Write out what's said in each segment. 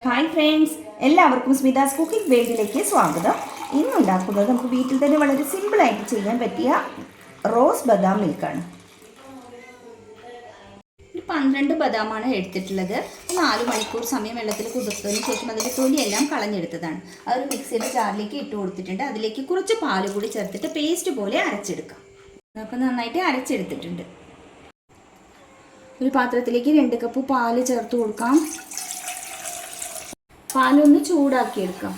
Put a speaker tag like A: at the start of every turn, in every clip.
A: Hi friends, എല്ലാവർക്കും സ്മിതാസ് cooking വേൾഡിലേക്ക് സ്വാഗതം. ഇന്നുണ്ടാക്കുന്നത് നമുക്ക് വീട്ടിൽ തന്നെ വളരെ സിമ്പിളായിട്ട് ചെയ്യാൻ പറ്റിയ റോസ് ബദാം മിൽക്കാണ്. 12 ബദാമാണ് എടുത്തിട്ടുള്ളത്. 4 മണിക്കൂർ സമയം വെള്ളത്തിൽ കുതിർത്തതിന് ശേഷം അതിൻ്റെ തൊലിയെല്ലാം കളഞ്ഞെടുത്തതാണ്. അതൊരു മിക്സിയുടെ ജാറിലേക്ക് ഇട്ട് കൊടുത്തിട്ടുണ്ട്. അതിലേക്ക് കുറച്ച് പാല് കൂടി ചേർത്തിട്ട് പേസ്റ്റ് പോലെ അരച്ചെടുക്കാം. അപ്പോൾ നന്നായിട്ട് അരച്ചെടുത്തിട്ടുണ്ട്. ഒരു പാത്രത്തിലേക്ക് 2 കപ്പ് പാല് ചേർത്ത് കൊടുക്കാം. പാലൊന്ന് ചൂടാക്കിയെടുക്കാം.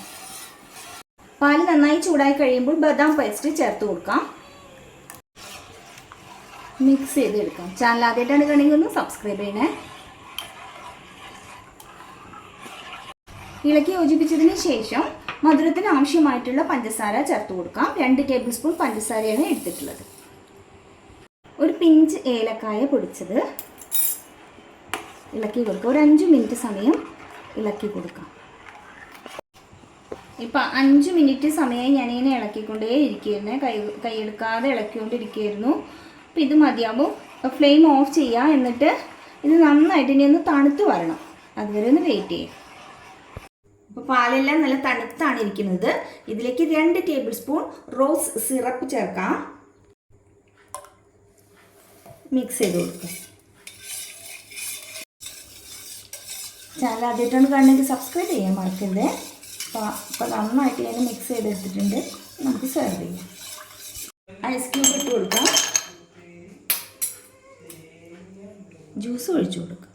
A: പാല് നന്നായി ചൂടായി കഴിയുമ്പോൾ ബദാം പേസ്റ്റ് ചേർത്ത് കൊടുക്കാം. മിക്സ് ചെയ്തെടുക്കാം. ചാനൽ ആദ്യമായിട്ടാണ് കണ്ടെങ്കിൽ ഒന്ന് സബ്സ്ക്രൈബ് ചെയ്യണേ. ഇളക്കി യോജിപ്പിച്ചതിന് ശേഷം മധുരത്തിന് ആവശ്യമായിട്ടുള്ള പഞ്ചസാര ചേർത്ത് കൊടുക്കാം. 2 ടേബിൾ സ്പൂൺ പഞ്ചസാരയാണ് എടുത്തിട്ടുള്ളത്. ഒരു പിഞ്ച് ഏലക്കായ പൊടിച്ചത് ഇളക്കി കൊടുക്കുക. ഒരു 5 മിനിറ്റ് സമയം ഇളക്കി കൊടുക്കാം. ഇപ്പം 5 മിനിറ്റ് സമയം ഞാനിങ്ങനെ ഇളക്കിക്കൊണ്ടേ ഇരിക്കുകയായിരുന്നു. കൈയെടുക്കാതെ ഇളക്കിക്കൊണ്ടിരിക്കുകയായിരുന്നു. അപ്പോൾ ഇത് മതിയാകുമ്പോൾ ഫ്ലെയിം ഓഫ് ചെയ്യുക. എന്നിട്ട് ഇത് നന്നായിട്ട് ഇനി ഒന്ന് തണുത്ത് വരണം. അതുവരെ ഒന്ന് വെയിറ്റ് ചെയ്യാം. അപ്പോൾ പാലെല്ലാം നല്ല തണുത്താണ് ഇരിക്കുന്നത്. ഇതിലേക്ക് 2 ടേബിൾ സ്പൂൺ റോസ് സിറപ്പ് ചേർക്കാം. മിക്സ് ചെയ്ത് കൊടുക്കാം. ചാനൽ ആദ്യമായിട്ടാണ് കാണുന്നത് സബ്സ്ക്രൈബ് ചെയ്യാൻ മറക്കരുത്. അപ്പോൾ നന്നായിട്ട് ഞാൻ മിക്സ് ചെയ്തെടുത്തിട്ടുണ്ട്. നമുക്ക് സെർവ് ചെയ്യാം. ഐസ് ക്യൂബ് ഇട്ട് കൊടുക്കാം. ജ്യൂസ് ഒഴിച്ചു കൊടുക്കാം.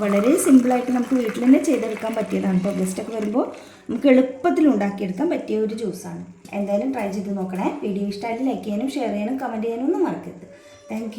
A: വളരെ സിമ്പിളായിട്ട് നമുക്ക് വീട്ടിൽ തന്നെ ചെയ്തെടുക്കാൻ പറ്റിയതാണ്. ഇപ്പോൾ ഗസ്റ്റൊക്കെ വരുമ്പോൾ നമുക്ക് എളുപ്പത്തിൽ ഉണ്ടാക്കിയെടുക്കാൻ പറ്റിയ ഒരു ജ്യൂസാണ്. എന്തായാലും ട്രൈ ചെയ്ത് നോക്കണേ. വീഡിയോ ഇഷ്ടമായിട്ട് ലൈക്ക് ചെയ്യാനും ഷെയർ ചെയ്യാനും കമൻറ്റ് ചെയ്യാനും ഒന്നും മറക്കരുത്. താങ്ക്